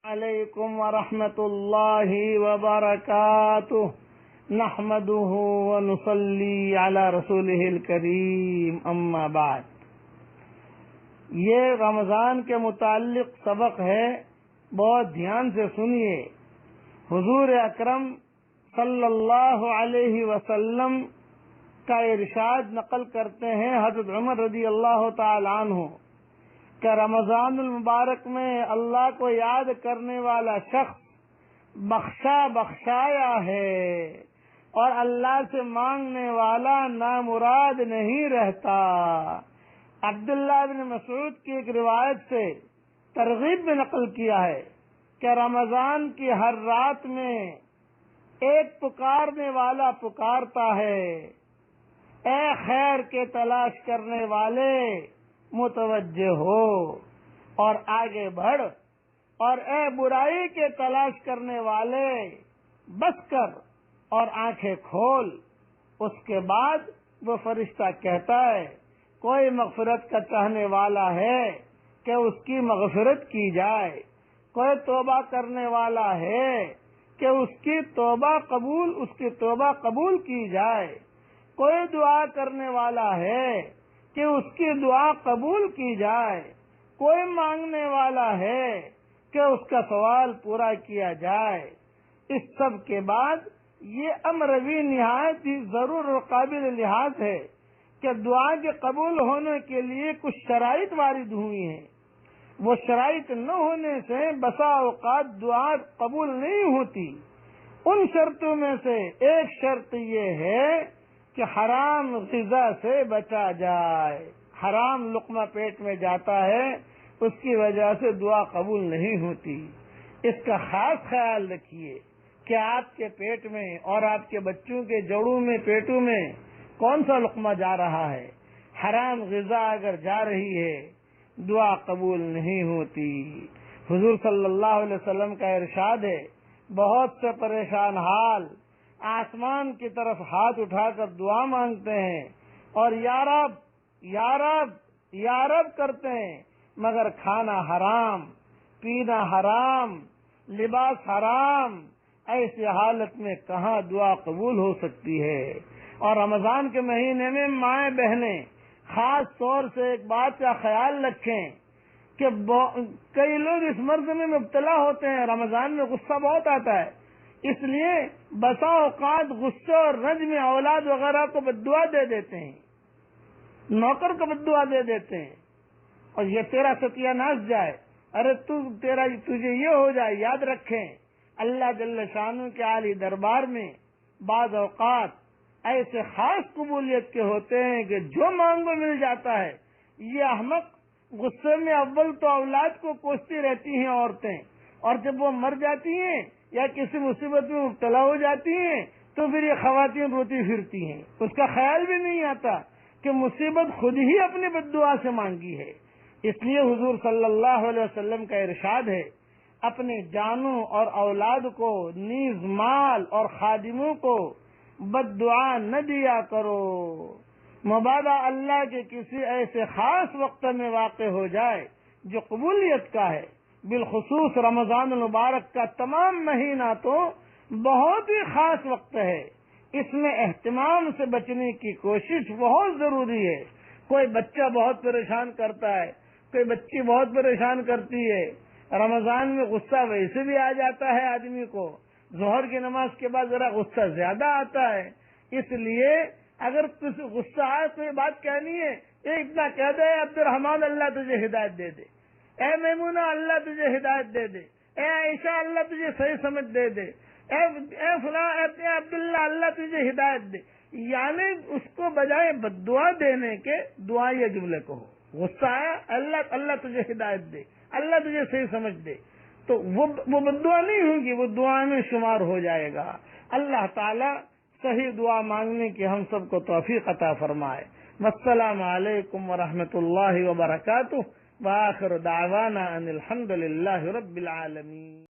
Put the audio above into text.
علیکم ورحمۃ اللہ وبرکاتہ نحمده ونصلی علی رسولہ الکریم اما بعد۔ یہ رمضان کے متعلق سبق ہے، بہت دھیان سے سنیے۔ حضور اکرم صلی اللہ علیہ وسلم کا ارشاد نقل کرتے ہیں حضرت عمر رضی اللہ تعالی عنہ کہ رمضان المبارک میں اللہ کو یاد کرنے والا شخص بخشایا ہے اور اللہ سے مانگنے والا نامراد نہیں رہتا۔ عبداللہ بن مسعود کی ایک روایت سے ترغیب میں نقل کیا ہے کہ رمضان کی ہر رات میں ایک پکارنے والا پکارتا ہے، اے خیر کے تلاش کرنے والے متوجہ ہو اور آگے بڑھ، اور اے برائی کے تلاش کرنے والے بس کر اور آنکھیں کھول۔ اس کے بعد وہ فرشتہ کہتا ہے، کوئی مغفرت کا چاہنے والا ہے کہ اس کی مغفرت کی جائے، کوئی توبہ کرنے والا ہے کہ اس کی توبہ قبول کی جائے، کوئی دعا کرنے والا ہے کہ اس کی دعا قبول کی جائے، کوئی مانگنے والا ہے کہ اس کا سوال پورا کیا جائے۔ اس سب کے بعد یہ امر بھی نہایت ہی ضرور اور قابل لحاظ ہے کہ دعا کے قبول ہونے کے لیے کچھ شرائط وارد ہوئی ہیں۔ وہ شرائط نہ ہونے سے بسا اوقات دعا قبول نہیں ہوتی۔ ان شرطوں میں سے ایک شرط یہ ہے کہ حرام غذا سے بچا جائے۔ حرام لقمہ پیٹ میں جاتا ہے، اس کی وجہ سے دعا قبول نہیں ہوتی۔ اس کا خاص خیال رکھیے کہ آپ کے پیٹ میں اور آپ کے بچوں کے جوڑوں میں، پیٹوں میں کون سا لقمہ جا رہا ہے۔ حرام غذا اگر جا رہی ہے دعا قبول نہیں ہوتی۔ حضور صلی اللہ علیہ وسلم کا ارشاد ہے، بہت سے پریشان حال آسمان کی طرف ہاتھ اٹھا کر دعا مانگتے ہیں اور یا رب یا رب یا رب کرتے ہیں، مگر کھانا حرام، پینا حرام، لباس حرام۔ ایسی حالت میں کہاں دعا قبول ہو سکتی ہے؟ اور رمضان کے مہینے میں مائیں بہنیں خاص طور سے ایک بات کا خیال رکھیں کہ کئی لوگ اس مرض میں مبتلا ہوتے ہیں، رمضان میں غصہ بہت آتا ہے، اس لیے بسا اوقات غصے اور رنج میں اولاد وغیرہ کو بددعا دے دیتے ہیں، نوکر کو بددعا دے دیتے ہیں، اور یہ تیرا ستیہ ناش جائے، ارے تجھے یہ ہو جائے۔ یاد رکھیں، اللہ جل شانہ کے عالی دربار میں بعض اوقات ایسے خاص قبولیت کے ہوتے ہیں کہ جو مانگو مل جاتا ہے۔ یہ احمق غصے میں اول تو اولاد کو کوستی رہتی ہیں عورتیں، اور جب وہ مر جاتی ہیں یا کسی مصیبت میں مبتلا ہو جاتی ہیں تو پھر یہ خواتین روتی پھرتی ہیں، اس کا خیال بھی نہیں آتا کہ مصیبت خود ہی اپنی بددعا سے مانگی ہے۔ اس لیے حضور صلی اللہ علیہ وسلم کا ارشاد ہے، اپنے جانوں اور اولاد کو نیز مال اور خادموں کو بددعا نہ دیا کرو، مبادا اللہ کے کسی ایسے خاص وقت میں واقع ہو جائے جو قبولیت کا ہے۔ بالخصوص رمضان المبارک کا تمام مہینہ تو بہت ہی خاص وقت ہے، اس میں اہتمام سے بچنے کی کوشش بہت ضروری ہے۔ کوئی بچہ بہت پریشان کرتا ہے، کوئی بچی بہت پریشان کرتی ہے۔ رمضان میں غصہ ویسے بھی آ جاتا ہے آدمی کو، ظہر کی نماز کے بعد ذرا غصہ زیادہ آتا ہے، اس لیے اگر کچھ غصہ آئے تو یہ بات کہنی ہے، یہ اتنا کہہ دے، عبد الرحمان اللہ تجھے ہدایت دے دے، اے میمونہ اللہ تجھے ہدایت دے دے، اے عائشہ اللہ تجھے صحیح سمجھ دے دے، اے فلاں اے عبداللہ اللہ تجھے ہدایت دے، یعنی اس کو بجائے بددعا دینے کے دعائیں جملے کہو۔ غصہ آیا، اللہ تجھے ہدایت دے، اللہ تجھے صحیح سمجھ دے، تو وہ بددعا نہیں ہوگی، وہ دعا میں شمار ہو جائے گا۔ اللہ تعالیٰ صحیح دعا مانگنے کی ہم سب کو توفیق عطا فرمائے۔ السلام علیکم ورحمۃ اللہ وبرکاتہ، وآخر دعوانا ان الحمد للہ رب العالمین۔